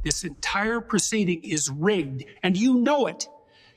This entire proceeding is rigged, and you know it.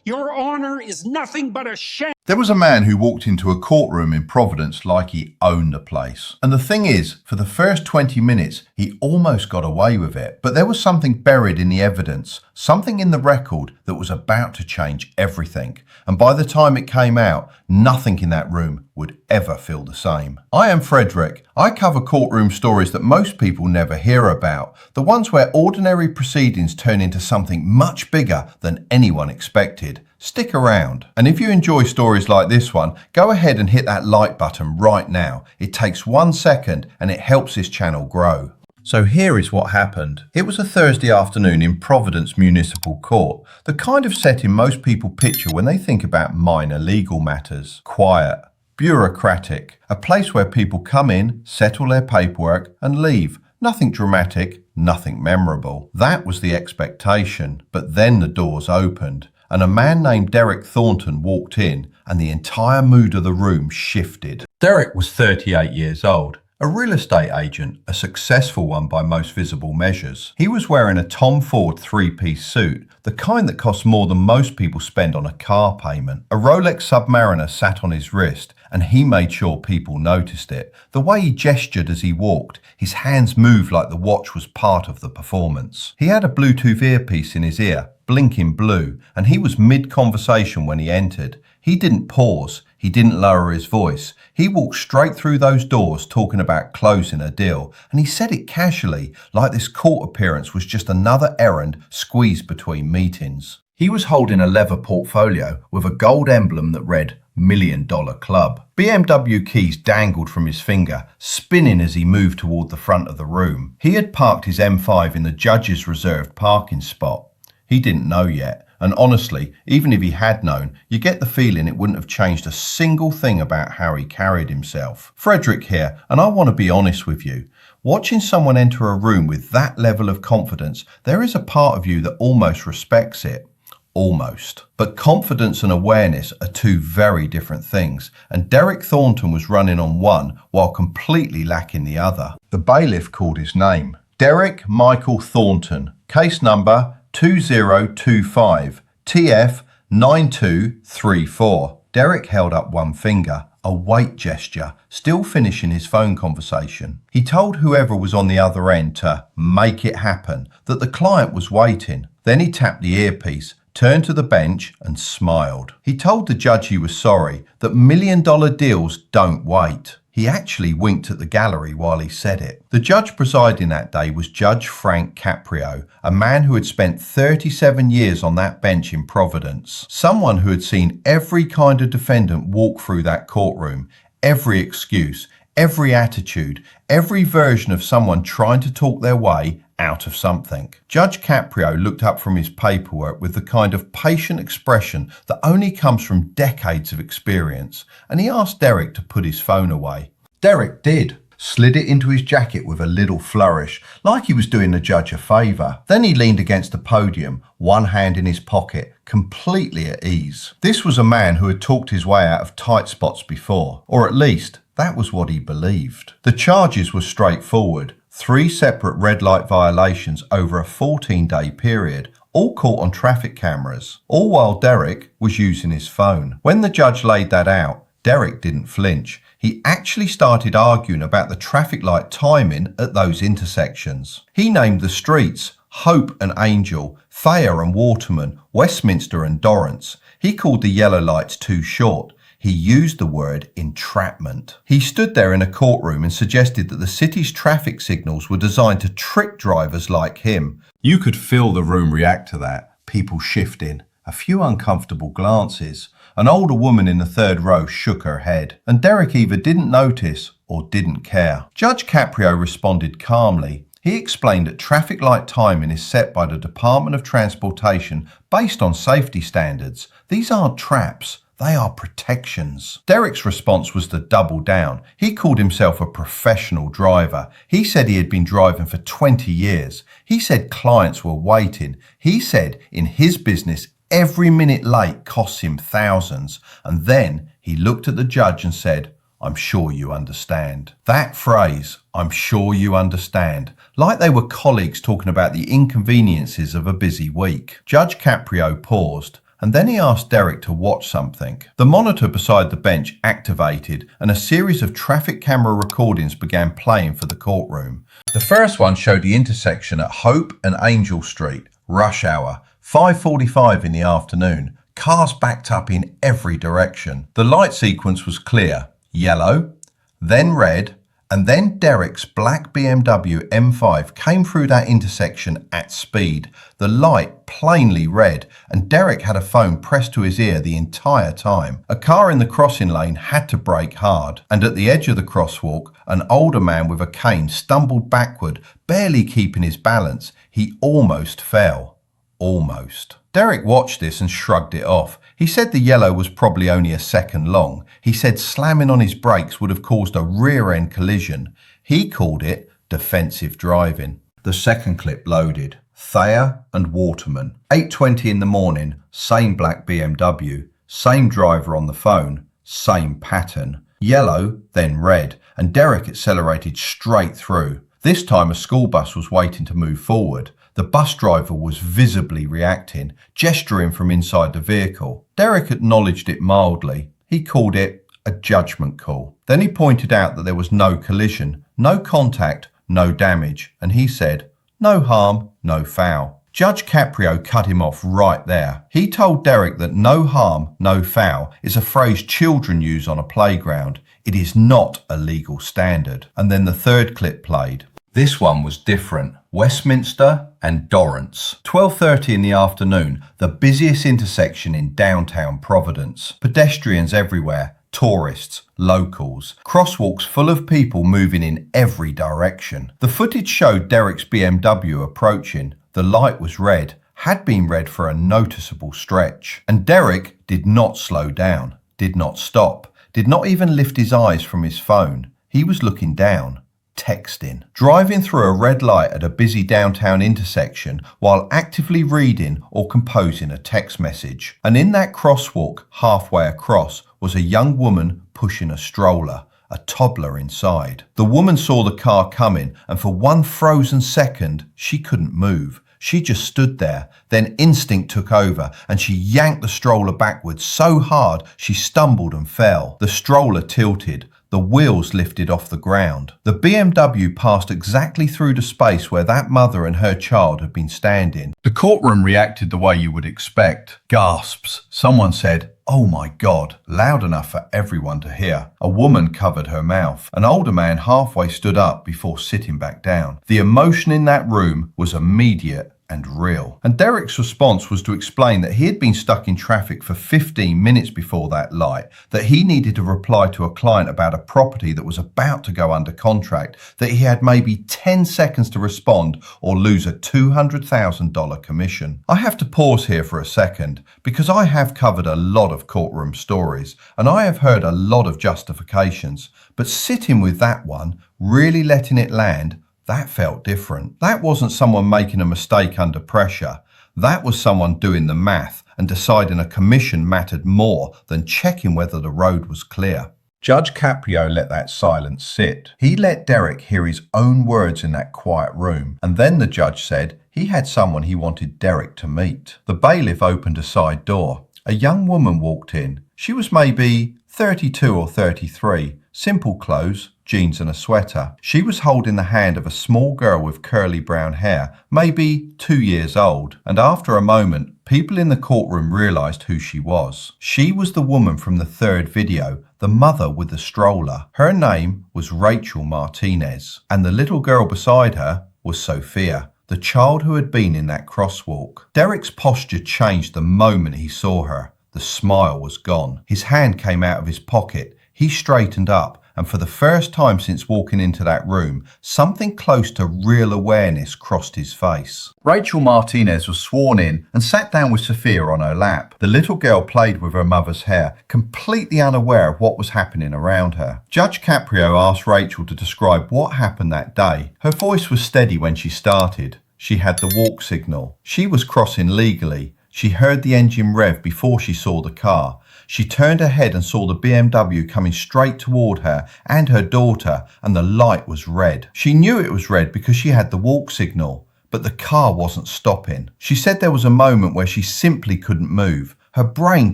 Your honor is nothing but a sham. There was a man who walked into a courtroom in Providence like he owned the place. And the thing is, for the first 20 minutes, he almost got away with it. But there was something buried in the evidence, something in the record that was about to change everything. And by the time it came out, nothing in that room would ever feel the same. I am Frederick. I cover courtroom stories that most people never hear about, the ones where ordinary proceedings turn into something much bigger than anyone expected. Stick around. And if you enjoy stories like this one, go ahead and hit that like button right now. It takes 1 second and it helps this channel grow. So here is what happened. It was a Thursday afternoon in Providence Municipal Court, the kind of setting most people picture when they think about minor legal matters. Quiet, bureaucratic, a place where people come in, settle their paperwork and leave. Nothing dramatic, nothing memorable. That was the expectation. But then the doors opened, and a man named Derek Thornton walked in, and the entire mood of the room shifted. Derek was 38 years old, a real estate agent, a successful one by most visible measures. He was wearing a Tom Ford three-piece suit, the kind that costs more than most people spend on a car payment. A Rolex Submariner sat on his wrist, and he made sure people noticed it. The way he gestured as he walked, his hands moved like the watch was part of the performance. He had a Bluetooth earpiece in his ear, blinking blue, and he was mid-conversation when he entered. He didn't pause. He didn't lower his voice. He walked straight through those doors talking about closing a deal, and he said it casually, like this court appearance was just another errand squeezed between meetings. He was holding a leather portfolio with a gold emblem that read $1 Million Club. BMW keys dangled from his finger, spinning as he moved toward the front of the room. He had parked his M5 in the judge's reserved parking spot. He didn't know yet, and honestly, even if he had known, you get the feeling it wouldn't have changed a single thing about how he carried himself. Frederick here, and I want to be honest with you. Watching someone enter a room with that level of confidence, there is a part of you that almost respects it. Almost. But confidence and awareness are two very different things, and Derek Thornton was running on one while completely lacking the other. The bailiff called his name. Derek Michael Thornton, case number 2025 TF 9234. Derek held up one finger, a wait gesture, still finishing his phone conversation. He told whoever was on the other end to make it happen, that the client was waiting. Then he tapped the earpiece, turned to the bench and smiled. He told the judge he was sorry, that $1 million deals don't wait. He actually winked at the gallery while he said it. The judge presiding that day was Judge Frank Caprio, a man who had spent 37 years on that bench in Providence. Someone who had seen every kind of defendant walk through that courtroom, every excuse, every attitude, every version of someone trying to talk their way out of something. Judge Caprio looked up from his paperwork with the kind of patient expression that only comes from decades of experience, and he asked Derek to put his phone away. Derek did, slid it into his jacket with a little flourish, like he was doing the judge a favour. Then he leaned against the podium, one hand in his pocket, completely at ease. This was a man who had talked his way out of tight spots before, or at least that was what he believed. The charges were straightforward. 3 separate red light violations over a 14-day period, all caught on traffic cameras, all while Derek was using his phone. When the judge laid that out, Derek didn't flinch. He actually started arguing about the traffic light timing at those intersections. He named the streets Hope and Angel, Thayer and Waterman, Westminster and Dorrance. He called the yellow lights too short. He used the word entrapment. He stood there in a courtroom and suggested that the city's traffic signals were designed to trick drivers like him. You could feel the room react to that. People shifting, a few uncomfortable glances. An older woman in the third row shook her head, and Derek either didn't notice or didn't care. Judge Caprio responded calmly. He explained that traffic light timing is set by the Department of Transportation based on safety standards. These aren't traps. They are protections. Derek's response was to double down. He called himself a professional driver. He said he had been driving for 20 years. He said clients were waiting. He said in his business, every minute late costs him thousands. And then he looked at the judge and said, "I'm sure you understand." That phrase, I'm sure you understand. Like they were colleagues talking about the inconveniences of a busy week. Judge Caprio paused, and then he asked Derek to watch something. The monitor beside the bench activated, and a series of traffic camera recordings began playing for the courtroom. The first one showed the intersection at Hope and Angel Street, rush hour, 5:45 in the afternoon. Cars backed up in every direction. The light sequence was clear: yellow, then red, and then Derek's black BMW M5 came through that intersection at speed, the light plainly red, and Derek had a phone pressed to his ear the entire time. A car in the crossing lane had to brake hard, and at the edge of the crosswalk, an older man with a cane stumbled backward, barely keeping his balance. He almost fell. Almost. Derek watched this and shrugged it off. He said the yellow was probably only a second long. He said slamming on his brakes would have caused a rear-end collision. He called it defensive driving. The second clip loaded. Thayer and Waterman. 8:20 in the morning, same black BMW, same driver on the phone, same pattern. Yellow, then red, and Derek accelerated straight through. This time a school bus was waiting to move forward. The bus driver was visibly reacting, gesturing from inside the vehicle. Derek acknowledged it mildly. He called it a judgment call. Then he pointed out that there was no collision, no contact, no damage, and he said, no harm, no foul. Judge Caprio cut him off right there. He told Derek that no harm, no foul is a phrase children use on a playground. It is not a legal standard. And then the third clip played. This one was different. Westminster and Dorrance. 12:30 in the afternoon, the busiest intersection in downtown Providence. Pedestrians everywhere, tourists, locals, crosswalks full of people moving in every direction. The footage showed Derek's BMW approaching. The light was red, had been red for a noticeable stretch. And Derek did not slow down, did not stop, did not even lift his eyes from his phone. He was looking down. Texting. Driving through a red light at a busy downtown intersection while actively reading or composing a text message. And in that crosswalk, halfway across, was a young woman pushing a stroller, a toddler inside. The woman saw the car coming, and for one frozen second, she couldn't move. She just stood there. Then instinct took over, and she yanked the stroller backwards so hard she stumbled and fell. The stroller tilted. The wheels lifted off the ground. The BMW passed exactly through the space where that mother and her child had been standing. The courtroom reacted the way you would expect. Gasps. Someone said, "Oh my God," loud enough for everyone to hear. A woman covered her mouth. An older man halfway stood up before sitting back down. The emotion in that room was immediate and real. And Derek's response was to explain that he had been stuck in traffic for 15 minutes before that light, that he needed to reply to a client about a property that was about to go under contract, that he had maybe 10 seconds to respond or lose a $200,000 commission. I have to pause here for a second because I have covered a lot of courtroom stories and I have heard a lot of justifications, but sitting with that one, really letting it land, that felt different. That wasn't someone making a mistake under pressure. That was someone doing the math and deciding a commission mattered more than checking whether the road was clear. Judge Caprio let that silence sit. He let Derek hear his own words in that quiet room, and then the judge said he had someone he wanted Derek to meet. The bailiff opened a side door. A young woman walked in. She was maybe 32 or 33, simple clothes, jeans and a sweater. She was holding the hand of a small girl with curly brown hair, maybe 2 years old, and after a moment, people in the courtroom realized who she was. She was the woman from the third video, the mother with the stroller. Her name was Rachel Martinez, and the little girl beside her was Sophia, the child who had been in that crosswalk. Derek's posture changed the moment he saw her. The smile was gone. His hand came out of his pocket. He straightened up, and for the first time since walking into that room, something close to real awareness crossed his face. Rachel Martinez was sworn in and sat down with Sophia on her lap. The little girl played with her mother's hair, completely unaware of what was happening around her. Judge Caprio asked Rachel to describe what happened that day. Her voice was steady when she started. She had the walk signal. She was crossing legally. She heard the engine rev before she saw the car. She turned her head and saw the BMW coming straight toward her and her daughter, and the light was red. She knew it was red because she had the walk signal, but the car wasn't stopping. She said there was a moment where she simply couldn't move. Her brain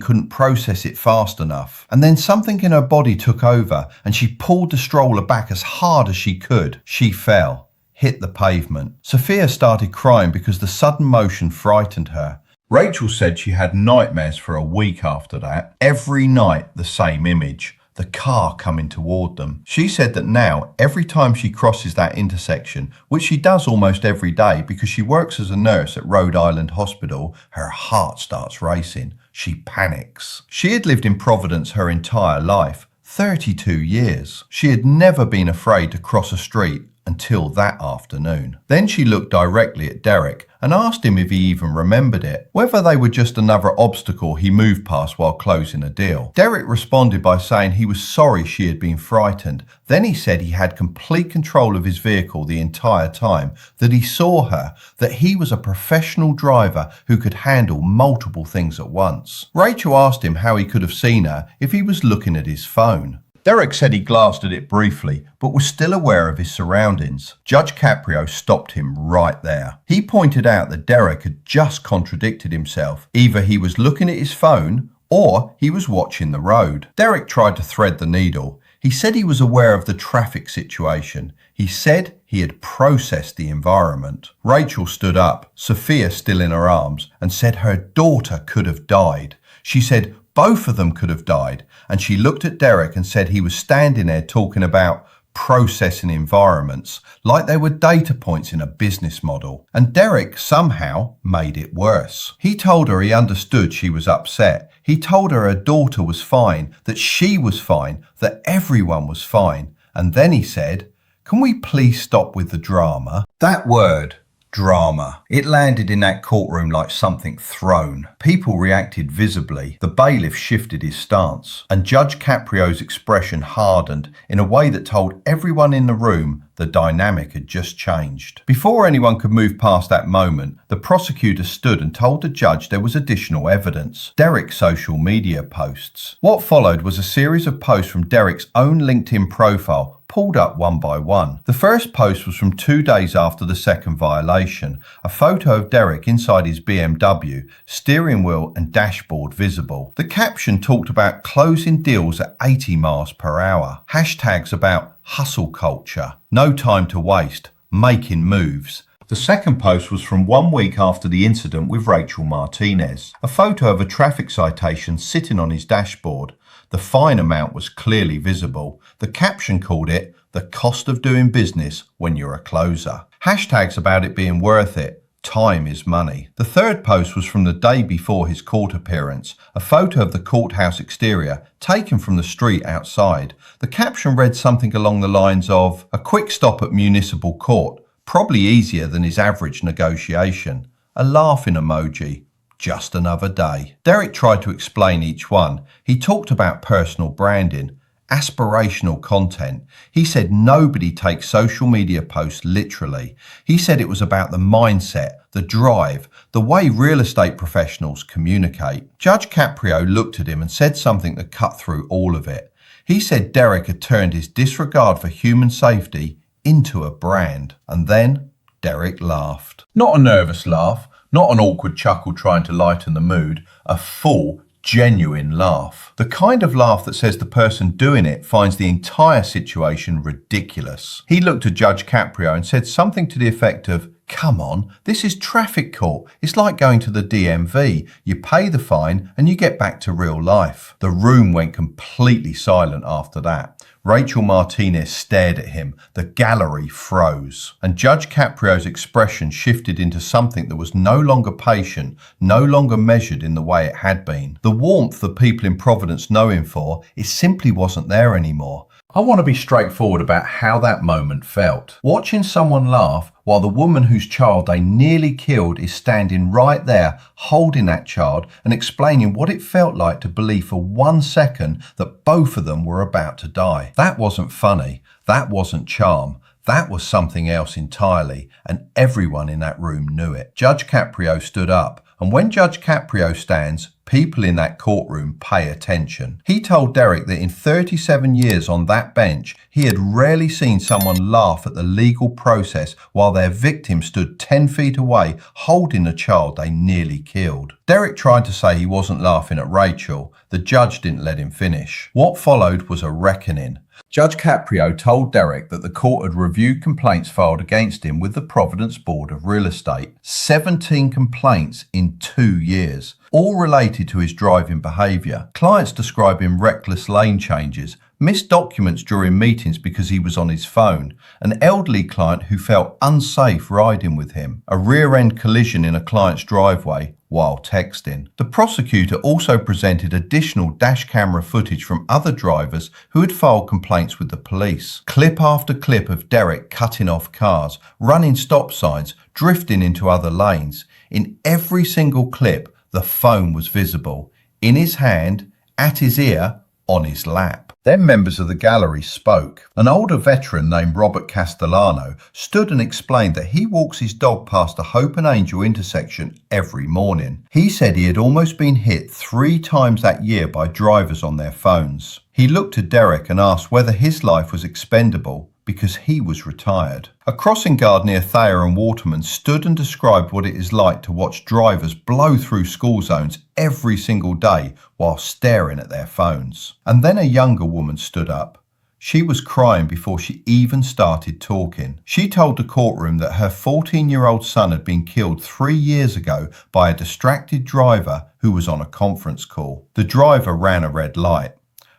couldn't process it fast enough. And then something in her body took over and she pulled the stroller back as hard as she could. She fell, hit the pavement. Sophia started crying because the sudden motion frightened her. Rachel said she had nightmares for a week after that. Every night the same image, the car coming toward them. She said that now, every time she crosses that intersection, which she does almost every day because she works as a nurse at Rhode Island Hospital, her heart starts racing. She panics. She had lived in Providence her entire life, 32 years. She had never been afraid to cross a street until that afternoon. Then she looked directly at Derek and asked him if he even remembered it, whether they were just another obstacle he moved past while closing a deal. Derek responded by saying he was sorry she had been frightened. Then he said he had complete control of his vehicle the entire time, that he saw her, that he was a professional driver who could handle multiple things at once. Rachel asked him how he could have seen her if he was looking at his phone. Derek said he glanced at it briefly, but was still aware of his surroundings. Judge Caprio stopped him right there. He pointed out that Derek had just contradicted himself. Either he was looking at his phone, or he was watching the road. Derek tried to thread the needle. He said he was aware of the traffic situation. He said he had processed the environment. Rachel stood up, Sophia still in her arms, and said her daughter could have died. She said both of them could have died, and she looked at Derek and said he was standing there talking about processing environments like they were data points in a business model. And Derek somehow made it worse. He told her he understood she was upset. He told her her daughter was fine, that she was fine, that everyone was fine. And then he said, "Can we please stop with the drama?" That word, drama. It landed in that courtroom like something thrown. People reacted visibly. The bailiff shifted his stance, and Judge Caprio's expression hardened in a way that told everyone in the room the dynamic had just changed. Before anyone could move past that moment, the prosecutor stood and told the judge there was additional evidence. Derek's social media posts. What followed was a series of posts from Derek's own LinkedIn profile, pulled up one by one. The first post was from 2 days after the second violation, a photo of Derek inside his BMW, steering wheel and dashboard visible. The caption talked about closing deals at 80 miles per hour, hashtags about hustle culture, no time to waste, making moves. The second post was from 1 week after the incident with Rachel Martinez, a photo of a traffic citation sitting on his dashboard. The fine amount was clearly visible. The caption called it "the cost of doing business when you're a closer." Hashtags about it being worth it. Time is money. The third post was from the day before his court appearance, a photo of the courthouse exterior taken from the street outside. The caption read something along the lines of, "A quick stop at municipal court, probably easier than his average negotiation." A laughing emoji. Just another day. Derek tried to explain each one. He talked about personal branding, aspirational content. He said nobody takes social media posts literally. He said it was about the mindset, the drive, the way real estate professionals communicate. Judge Caprio looked at him and said something that cut through all of it. He said Derek had turned his disregard for human safety into a brand. And then Derek laughed. Not a nervous laugh, not an awkward chuckle trying to lighten the mood, a full, genuine laugh. The kind of laugh that says the person doing it finds the entire situation ridiculous. He looked at Judge Caprio and said something to the effect of, "Come on, this is traffic court. It's like going to the DMV. You pay the fine and you get back to real life." The room went completely silent after that. Rachel Martinez stared at him. The gallery froze. And Judge Caprio's expression shifted into something that was no longer patient, no longer measured in the way it had been. The warmth the people in Providence know him for, it simply wasn't there anymore. I want to be straightforward about how that moment felt. Watching someone laugh while the woman whose child they nearly killed is standing right there holding that child and explaining what it felt like to believe for 1 second that both of them were about to die. That wasn't funny. That wasn't charm. That was something else entirely, and everyone in that room knew it. Judge Caprio stood up, and when Judge Caprio stands, People in that courtroom pay attention. He told Derek that in 37 years on that bench, he had rarely seen someone laugh at the legal process while their victim stood 10 feet away holding a child they nearly killed. Derek tried to say he wasn't laughing at Rachel. The judge didn't let him finish. What followed was a reckoning. Judge Caprio told Derek that the court had reviewed complaints filed against him with the Providence Board of Real Estate. 17 complaints in 2 years, all related to his driving behaviour. Clients describe him reckless lane changes, missed documents during meetings because he was on his phone, an elderly client who felt unsafe riding with him, a rear-end collision in a client's driveway while texting. The prosecutor also presented additional dash camera footage from other drivers who had filed complaints with the police. Clip after clip of Derek cutting off cars, running stop signs, drifting into other lanes. In every single clip, the phone was visible, in his hand, at his ear, on his lap. Then members of the gallery spoke. An older veteran named Robert Castellano stood and explained that he walks his dog past the Hope and Angel intersection every morning. He said he had almost been hit 3 times that year by drivers on their phones. He looked at Derek and asked whether his life was expendable because he was retired. A crossing guard near Thayer and Waterman stood and described what it is like to watch drivers blow through school zones every single day while staring at their phones. And then a younger woman stood up. She was crying before she even started talking. She told the courtroom that her 14-year-old son had been killed 3 years ago by a distracted driver who was on a conference call. The driver ran a red light.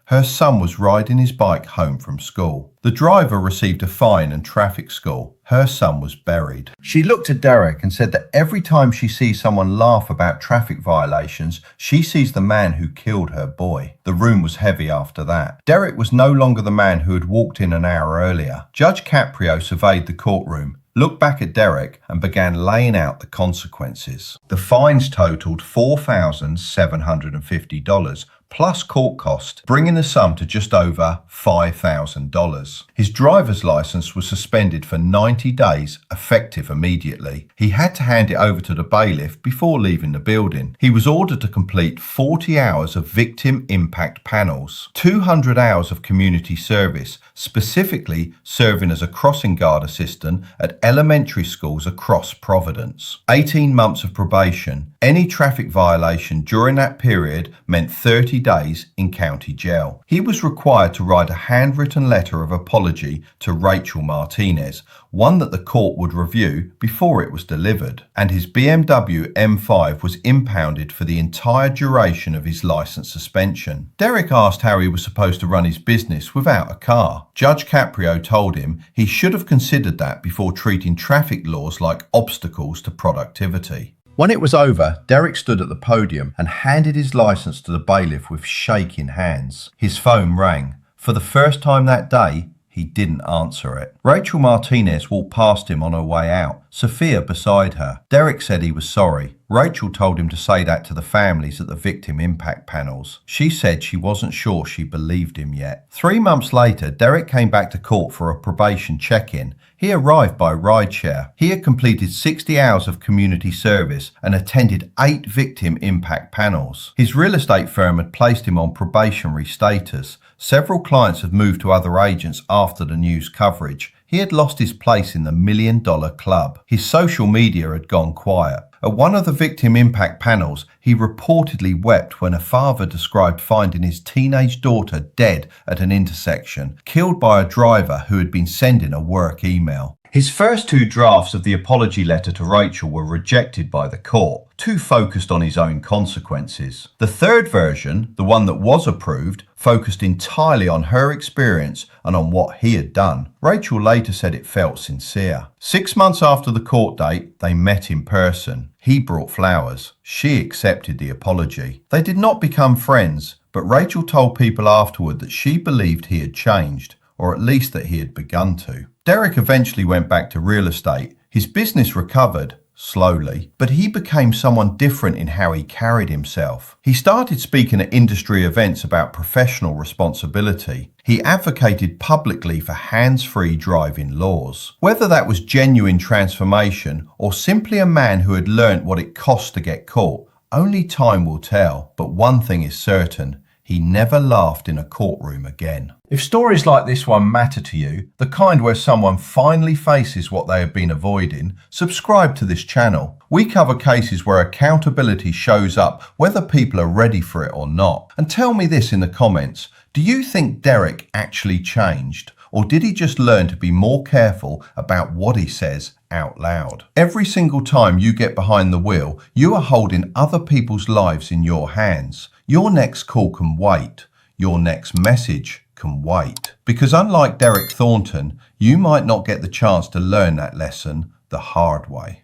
Her son was riding his bike home from school. The driver received a fine and traffic school. Her son was buried. She looked at Derek and said that every time she sees someone laugh about traffic violations, she sees the man who killed her boy. The room was heavy after that. Derek was no longer the man who had walked in an hour earlier. Judge Caprio surveyed the courtroom, looked back at Derek and began laying out the consequences. The fines totaled $4,750 plus court cost, bringing the sum to just over $5,000. His driver's license was suspended for 90 days, effective immediately. He had to hand it over to the bailiff before leaving the building. He was ordered to complete 40 hours of victim impact panels, 200 hours of community service, specifically serving as a crossing guard assistant at elementary schools across Providence, 18 months of probation. Any traffic violation during that period meant 30 days in county jail. He was required to write a handwritten letter of apology to Rachel Martinez, one that the court would review before it was delivered, and his BMW M5 was impounded for the entire duration of his license suspension. Derek asked how he was supposed to run his business without a car. Judge Caprio told him he should have considered that before treating traffic laws like obstacles to productivity. When it was over, Derek stood at the podium and handed his license to the bailiff with shaking hands. His phone rang. For the first time that day, he didn't answer it. Rachel Martinez walked past him on her way out, Sophia beside her. Derek said he was sorry. Rachel told him to say that to the families at the victim impact panels. She said she wasn't sure she believed him yet. 3 months later, Derek came back to court for a probation check-in. He arrived by rideshare. He had completed 60 hours of community service and attended 8 victim impact panels. His real estate firm had placed him on probationary status. Several clients had moved to other agents after the news coverage. He had lost his place in the $1 Million Club. His social media had gone quiet. At one of the victim impact panels, he reportedly wept when a father described finding his teenage daughter dead at an intersection, killed by a driver who had been sending a work email. His first 2 drafts of the apology letter to Rachel were rejected by the court, too focused on his own consequences. The third version, the one that was approved, focused entirely on her experience and on what he had done. Rachel later said it felt sincere. 6 months after the court date, they met in person. He brought flowers. She accepted the apology. They did not become friends, but Rachel told people afterward that she believed he had changed, or at least that he had begun to. Derek eventually went back to real estate. His business recovered, slowly, but he became someone different in how he carried himself. He started speaking at industry events about professional responsibility. He advocated publicly for hands-free driving laws. Whether that was genuine transformation or simply a man who had learnt what it cost to get caught, Only time will tell, but one thing is certain. He never laughed in a courtroom again. If stories like this one matter to you, the kind where someone finally faces what they have been avoiding, subscribe to this channel. We cover cases where accountability shows up whether people are ready for it or not. And tell me this in the comments. Do you think Derek actually changed? Or did he just learn to be more careful about what he says out loud? Every single time you get behind the wheel, you are holding other people's lives in your hands. Your next call can wait. Your next message can wait. Because unlike Derek Thornton, you might not get the chance to learn that lesson the hard way.